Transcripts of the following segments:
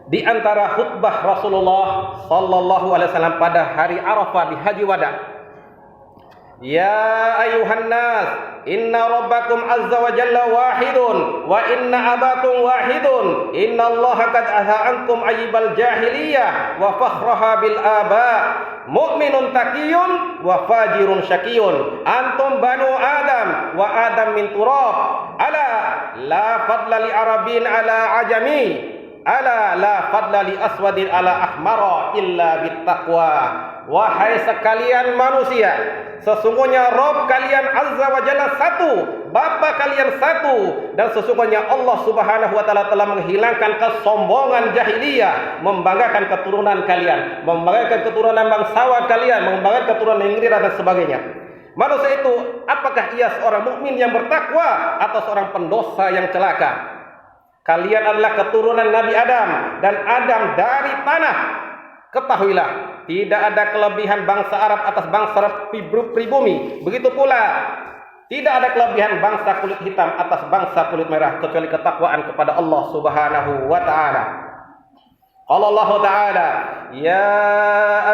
di antara khutbah Rasulullah sallallahu alaihi wasallam pada hari Arafah di Haji Wada. Ya ayuhan nas, inna rabbakum azza wa jalla wahidun wa inna abakum wahidun. Inna Allah qad ankum ayyibal jahiliyah wa fakhraha bil aba. Mu'minun taqiyun wa fajirun syakiyun. Antum banu Adam wa Adam min turab. Ala la fadla li arabin ala ajami. Ala la fadla li aswadin ala ahmara illa bittaqwa. Wahai sekalian manusia, sesungguhnya Rabb kalian azza wa jalla satu, Bapa kalian satu, dan sesungguhnya Allah subhanahu wa ta'ala telah menghilangkan kesombongan jahiliyah, membanggakan keturunan kalian, membanggakan keturunan bangsawan kalian, membanggakan keturunan Inggris dan sebagainya. Manusia itu, apakah ia seorang mukmin yang bertakwa atau seorang pendosa yang celaka? Kalian adalah keturunan Nabi Adam, dan Adam dari tanah. Ketahuilah, tidak ada kelebihan bangsa Arab atas bangsa pribumi. Begitu pula, tidak ada kelebihan bangsa kulit hitam atas bangsa kulit merah, kecuali ketakwaan kepada Allah subhanahu wa ta'ala. Allah Ta'ala, ya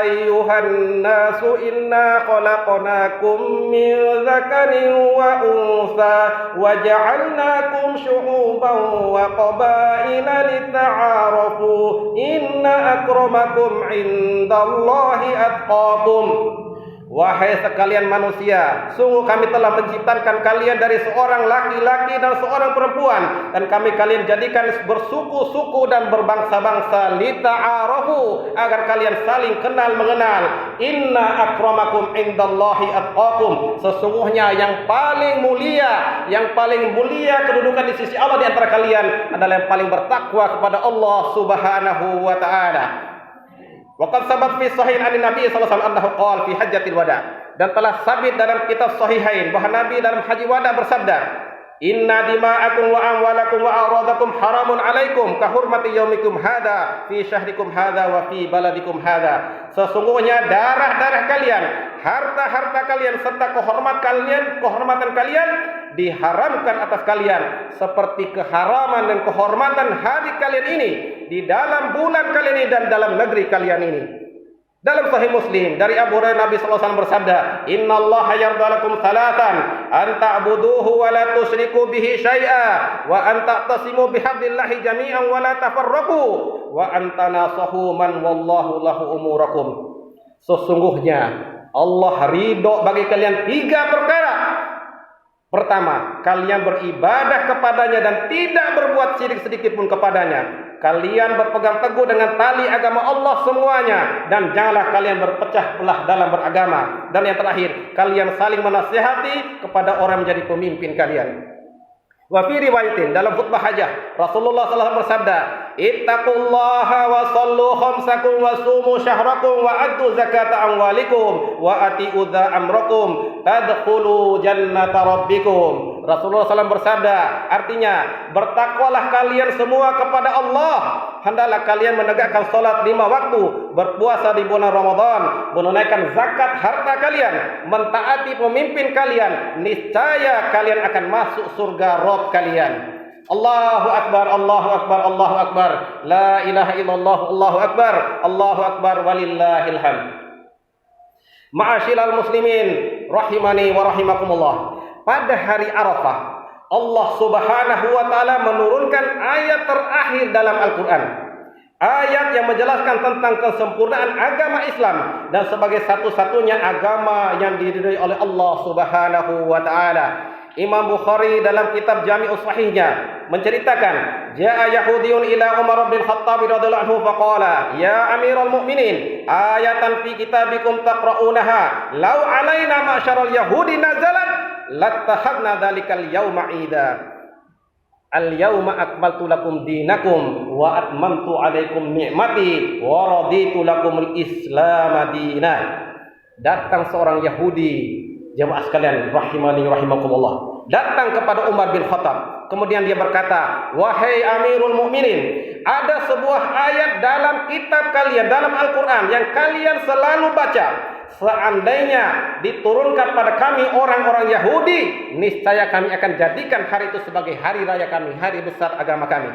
ayyuhan nasu inna khalaqnakum min dzakarin wa unsa wa ja'alnakum syu'uban wa qabaila lita'arafu inna akramakum indallahi atqakum. Wahai sekalian manusia, sungguh kami telah menciptakan kalian dari seorang laki-laki dan seorang perempuan, dan kalian jadikan bersuku-suku dan berbangsa-bangsa lita'arafu, agar kalian saling kenal mengenal. Inna akramakum indallahi atqakum. Sesungguhnya yang paling mulia kedudukan di sisi Allah di antara kalian adalah yang paling bertakwa kepada Allah subhanahu wa ta'ala. Waqad sabat fi sahih an Nabi sallallahu alaihi wasallam annahu qala fi hajjatil wada, dan telah sabit dalam kitab sahihain bahwa Nabi dalam haji wada bersabda, inna dima'akum wa amwalakum wa a'radakum haramun alaikum ka hurmati yaumikum hadza fi syahrikum hadza wa fi baladikum hadza. Sesungguhnya darah-darah kalian, harta-harta kalian serta kehormatan kalian diharamkan atas kalian seperti keharaman dan kehormatan hari kalian ini di dalam bulan kalian ini dan dalam negeri kalian ini. Dalam Sahih Muslim dari Abu Hurairah, Nabi sallallahu alaihi wasallam bersabda, "Innallaha yardalakum tsalatan, an ta'buduhu wa la tusyriku bihi syai'a, wa an taqtasimu bihablillahi jami'an wa la tafarraqu, wa an tanasahu man wallahu lahu umurakum." Sesungguhnya Allah ridho bagi kalian 3 perkara. Pertama, kalian beribadah kepadanya dan tidak berbuat syirik sedikit pun kepadanya. Kalian berpegang teguh dengan tali agama Allah semuanya, dan janganlah kalian berpecah belah dalam beragama. Dan yang terakhir, kalian saling menasihati kepada orang menjadi pemimpin kalian. Wa fi riwayatin, dalam khutbah hajah, Rasulullah sallallahu alaihi wasallam bersabda, "Ittaqullaha wa sallu khamsakum wa sumu syahrakum wa addu zakata amwalikum wa ati'u dza amrakum tadkhulu jannata rabbikum." Rasulullah SAW bersabda, artinya, bertakwalah kalian semua kepada Allah, hendaklah kalian menegakkan salat 5 waktu, berpuasa di bulan Ramadan, menunaikan zakat harta kalian, mentaati pemimpin kalian, niscaya kalian akan masuk surga Rabb kalian. Allahu akbar, Allahu akbar, Allahu akbar. La ilaha illallah, Allahu akbar, Allahu akbar, walillahil hamd. Ma'asyiral muslimin rahimani wa rahimakumullah. Pada hari Arafah, Allah Subhanahu wa taala menurunkan ayat terakhir dalam Al-Qur'an. Ayat yang menjelaskan tentang kesempurnaan agama Islam dan sebagai satu-satunya agama yang diridhai oleh Allah Subhanahu wa taala. Imam Bukhari dalam kitab Jami'us Sahihnya menceritakan, ja'a Yahudiyun ila Umar bin Khattab radhiyallahu anhu faqala, ya Amirul Mukminin, ayatan fi kitabikum taqra'unaha, law alaina ma'syaral yahudi nazalat lattakhadna dzalikal yauma 'ida. Al-yauma akmaltu lakum dinakum wa atmamtu 'alaikum ni'mati wa raditu lakumul Islam dinan. Datang seorang Yahudi, jemaah sekalian rahimani rahimakumullah, datang kepada Umar bin Khattab. Kemudian dia berkata, wahai Amirul Mukminin, ada sebuah ayat dalam kitab kalian, dalam Al-Quran yang kalian selalu baca. Seandainya diturunkan pada kami orang-orang Yahudi, niscaya kami akan jadikan hari itu sebagai hari raya kami, hari besar agama kami,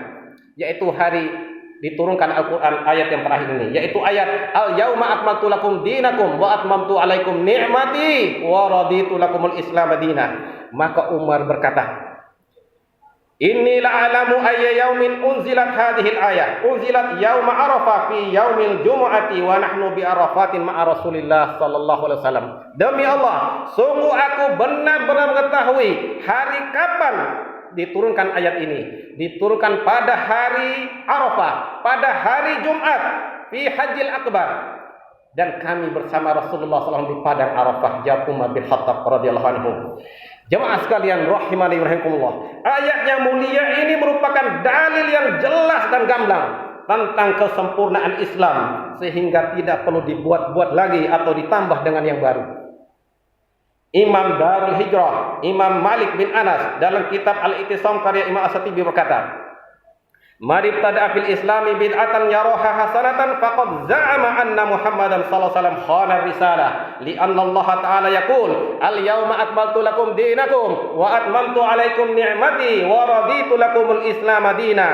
yaitu hari diturunkan Al-Quran ayat yang terakhir ini, yaitu ayat Al-Yauma akmaltu lakum dinakum wa atmamtu alaikum ni'mati wa raditu lakumul Islam madinah. Maka Umar berkata, Inni la'alamu ayya yaumin unzilat hadhil ayah. Unzilat yauma Arafah fi yaumil jumu'ati wa nahnu bi Arafatin ma'a Rasulillah sallallahu alaihi wasallam. Demi Allah, sungguh aku benar-benar mengetahui hari kapan diturunkan ayat ini. Diturunkan pada hari Arafah, pada hari Jumat fi Hajjil Akbar. Dan kami bersama Rasulullah SAW di padang Arafah. Jawab Umar bin Khattab radhiyallahu anhu. Jemaah sekalian rahimani rahimakumullah. Ayat yang mulia ini merupakan dalil yang jelas dan gamblang tentang kesempurnaan Islam, sehingga tidak perlu dibuat-buat lagi atau ditambah dengan yang baru. Imam Darul Hijrah, Imam Malik bin Anas dalam kitab Al-I'tisam karya Imam As-Satibi berkata, "Man ibtada'a fil Islami bid'atan yaraha hasanatan faqad za'ama anna Muhammadan sallallahu alaihi wasallam khana risalah li'anna Allah ta'ala yaqul al-yawma akmaltu lakum dinakum wa atmamtu 'alaikum ni'mati wa raditu lakumul Islam madina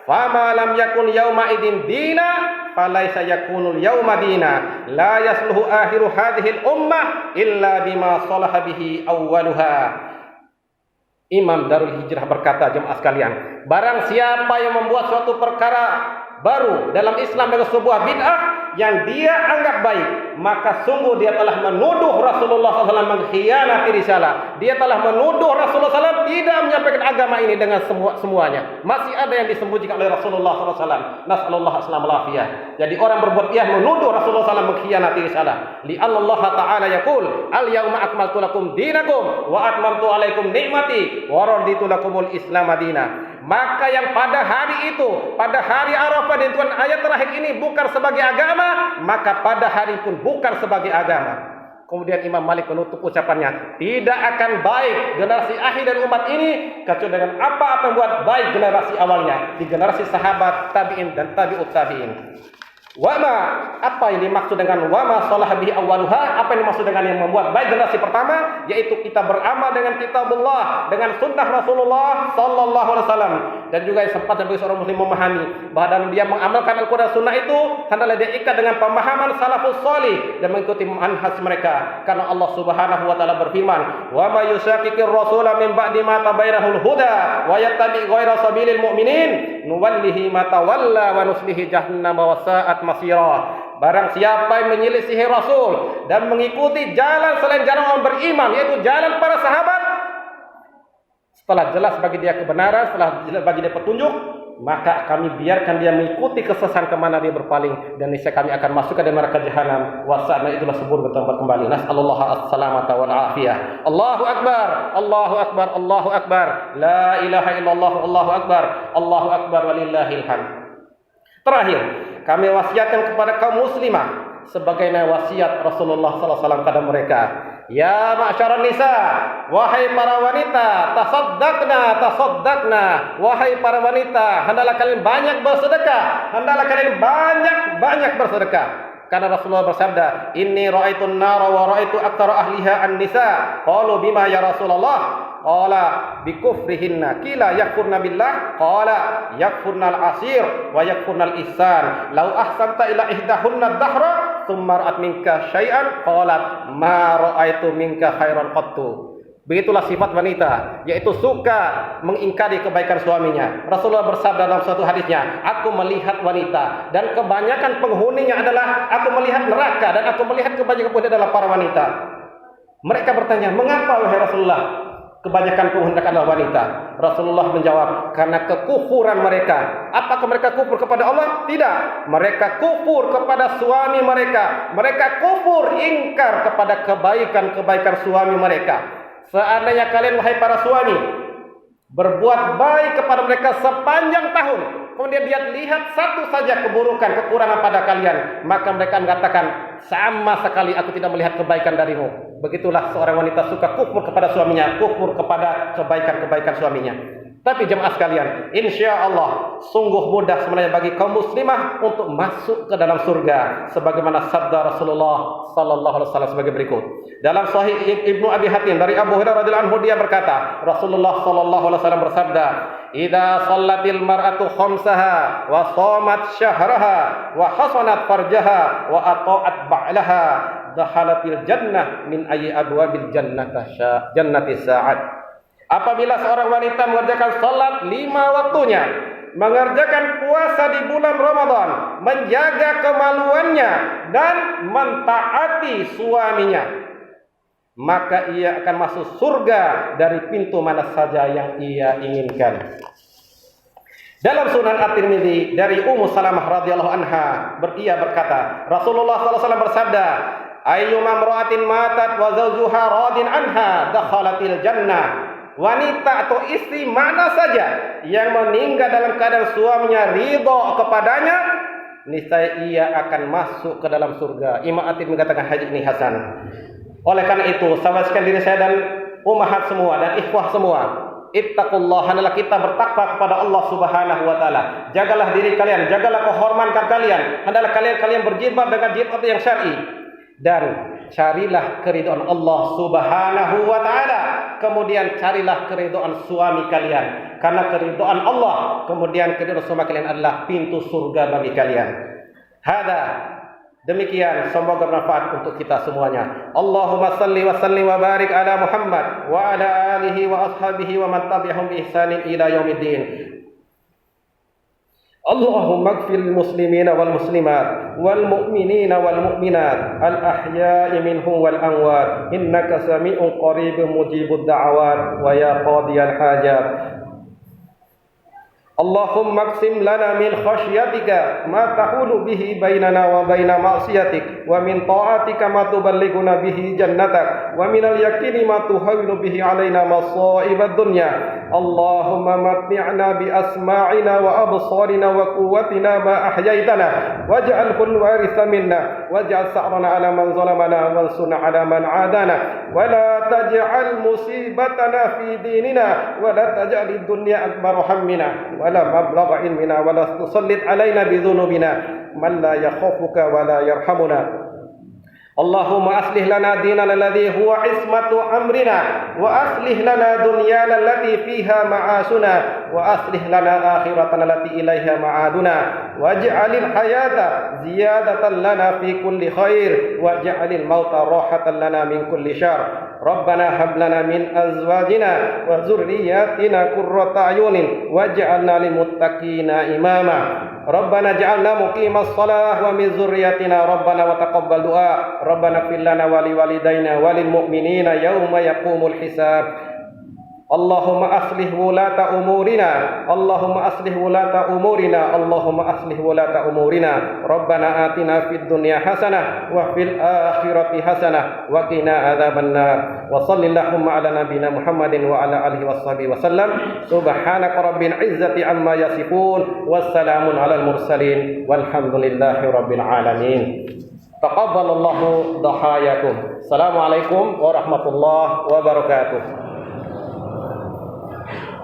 fama lam yakun yawma idin dina falaysa yakunul yawma dina la yasluhu akhiru hadhihi al-ummah illa bima salaha bihi awwaluha." Imam Darul Hijrah berkata, jemaah sekalian, barang siapa yang membuat suatu perkara baru dalam Islam dengan sebuah bid'ah yang dia anggap baik, maka sungguh dia telah menuduh Rasulullah SAW mengkhianati risalah. Dia telah menuduh Rasulullah SAW tidak menyampaikan agama ini dengan semuanya. Masih ada yang disembunyikan oleh Rasulullah SAW. Nas'alullah assalam alafiyah. Jadi orang berbuat iyah menuduh Rasulullah SAW mengkhianati risalah. Li'anallah ta'ala yaqul al-yawma akmaltu lakum dinakum wa atmamtu alaikum ni'mati wa raditu lakumul Islam madinah. Maka yang pada hari itu, pada hari Arafah ditentukan ayat terakhir ini bukan sebagai agama, maka pada hari pun bukan sebagai agama. Kemudian Imam Malik menutup ucapannya, tidak akan baik generasi akhir dan umat ini kecuali dengan apa-apa yang buat baik generasi awalnya, di generasi sahabat, tabi'in dan tabi'ut tabi'in. Wama, apa yang dimaksud dengan wama salah bihi awwaluha? Apa yang dimaksud dengan yang membuat baik generasi pertama? Yaitu kita beramal dengan kitabullah, dengan sunnah Rasulullah sallallahu alaihi wasallam. Dan juga yang sempat bagi seorang muslim memahami bahwa dalam dia mengamalkan Al-Quran sunnah itu hendaklah dia ikat dengan pemahaman salafus salih dan mengikuti manhaj mereka. Karena Allah Subhanahu wa taala berfirman, "Wa may yushaqiqir rasula min ba'di ma tabayyana huda wa yattabi' ghayra sabilil mu'minin nuwallihi ma tawalla wa nuslihi jahannam wa sa'at masira." Barang siapa yang menyelisihi Rasul dan mengikuti jalan selain jalan orang beriman, yaitu jalan para sahabat, setelah jelas bagi dia kebenaran, setelah jelas bagi dia petunjuk, maka kami biarkan dia mengikuti kesesatan kemana dia berpaling, dan niscaya kami akan masukkan dia neraka jahanam. Wasana itulah subur bertempat kembali. Nas'alullah as-salamata wal afiyah. Allahu akbar, Allahu akbar, Allahu akbar. La ilaha illallah, Allahu akbar, Allahu akbar walillahil hamd. Terakhir, kami wasiatkan kepada kaum muslimah sebagaimana wasiat Rasulullah sallallahu alaihi wasallam kepada mereka. Ya ma'syaran nisa, wahai para wanita, tasaddaqna, wahai para wanita, hendaklah kalian banyak bersedekah, hendaklah kalian banyak bersedekah. Karena Rasulullah bersabda, "Inni ra'aitun nara wa ra'aitu aktsara ahliha an-nisa." Qalu bima ya Rasulullah? Qala bi kufrihinna. Qila yakfurna billah? Qala yakfurna al-asir wa yakfurna al-ihsan. Lau ahsanta ila ihdahunna ad-dahra thumma ra'at minka syai'an qalat ma ra'aitu minka khairan qattu. Begitulah sifat wanita, yaitu suka mengingkari kebaikan suaminya. Rasulullah bersabda dalam suatu hadisnya, "Aku melihat wanita dan kebanyakan penghuninya adalah aku melihat neraka, dan aku melihat kebanyakan penghuni adalah para wanita." Mereka bertanya, "Mengapa wahai Rasulullah kebanyakan penghuni adalah wanita?" Rasulullah menjawab, "Karena kekufuran mereka." Apakah mereka kufur kepada Allah? Tidak. Mereka kufur kepada suami mereka. Mereka kufur ingkar kepada kebaikan-kebaikan suami mereka. Seandainya kalian wahai para suami berbuat baik kepada mereka sepanjang tahun, kemudian dia lihat satu saja keburukan, kekurangan pada kalian, maka mereka mengatakan, sama sekali aku tidak melihat kebaikan darimu. Begitulah seorang wanita suka kufur kepada suaminya, kufur kepada kebaikan-kebaikan suaminya. Tapi jemaah sekalian, insya Allah sungguh mudah sebenarnya bagi kaum muslimah untuk masuk ke dalam surga, sebagaimana sabda Rasulullah sallallahu alaihi wasallam sebagai berikut. Dalam Sahih Ibnu Abi Hatim dari Abu Hurairah radhiyallahu anhu, dia berkata, Rasulullah sallallahu alaihi wasallam bersabda, idza shallatil mar'atu khamsaha wa shamat syahraha wa hasanat farjaha wa ata'at ba'laha dakhalatil jannah min ayyi abwabil jannati sa'ad. Apabila seorang wanita mengerjakan salat 5 waktunya, mengerjakan puasa di bulan Ramadan, menjaga kemaluannya dan mentaati suaminya, maka ia akan masuk surga dari pintu mana saja yang ia inginkan. Dalam Sunan At-Tirmidzi dari Ummu Salamah radhiyallahu anha, ia berkata, Rasulullah sallallahu alaihi wasallam bersabda, ayyuma imra'atin matat wa zawjuha radin anha dakhalatil jannah. Wanita atau istri mana saja yang meninggal dalam keadaan suaminya ridha kepadanya, niscaya ia akan masuk ke dalam surga. Imam At-Tirmidzi mengatakan hadis ini hasan. Oleh karena itu, sahabat sekalian, diri saya dan ummahat semua dan ikhwah semua, ittaqullah, hendaklah kita bertakwa kepada Allah Subhanahu wa taala. Jagalah diri kalian, jagalah kehormatan kalian, hendaklah kalian berjilbab dengan jilbab yang syar'i, dan carilah keridhaan Allah Subhanahu wa taala. Kemudian carilah keridhaan suami kalian, karena keridhaan Allah kemudian keridhaan suami kalian adalah pintu surga bagi kalian. Hada, demikian, semoga bermanfaat untuk kita semuanya. Allahumma salli wa sallim wa barik ala Muhammad wa ala alihi wa ashabihi wa man tabi'ahum bi ihsanin ila yaumiddin. Allahumma ighfir lil muslimina wal muslimat wal mu'minina wal mu'minat al ahya'i minhum wal amwat innaka sami'un qaribun mujibud da'awat wa ya qadiyal hajat. Allahumma aqsim lana min khasyatika ma tahulu bihi bainana wa baina ma'siyatik wa min ta'atika ma tuballighuna bihi jannatak wa min al-yaqini ma tuhawwinu bihi alaina masa'ibad dunya. Allahumma matni'na bi asma'ina wa absarina wa quwwatina ma ahyaitana waj'al kull waritha minna waj'al sa'rana ala man zalamana wansurna ala man 'adana wa la taj'al musibatana fi dinina wa la taj'al ad-dunya akbar hammina wa la mablagha ilmina wa la tusallit alaina bi dhunubina man la yakhafuka wa la yarhamuna. Allahumma aslih lana dinana alladhi huwa ismatu amrina wa aslih lana dunyana allati fiha ma'asuna wa aslih lana akhiratana allati ilaiha ma'aduna waj'alil hayata ziyadatan lana fi kulli khair waj'alil mauta rahatan lana min kulli syarr. Rabbana hab lana min azwajina wa dzurriyyatina qurrata a'yunin waj'alna lil muttaqina imama. Rabbana ja'alna muqimas shalah wa min dzurriyyatina rabbana wa taqabbal du'a. Rabbana ighfir lana wa li walidayna wa lil mu'minina yauma yaqumul hisab. Allahumma aslih wulata umurina, Allahumma aslih wulata umurina, Allahumma aslih wulata umurina. Rabbana atina fid dunya hasanah wa fil akhirati hasanah wa qina adzabannar. Wa sallallahu ala nabiyyina Muhammadin wa ala alihi washabihi wasallam. Subhanaka rabbil izzati amma yasifun wassalamun alal mursalin walhamdulillahi rabbil alamin. Taqabbalallahu dhahayakum. Assalamualaikum warahmatullahi wabarakatuh.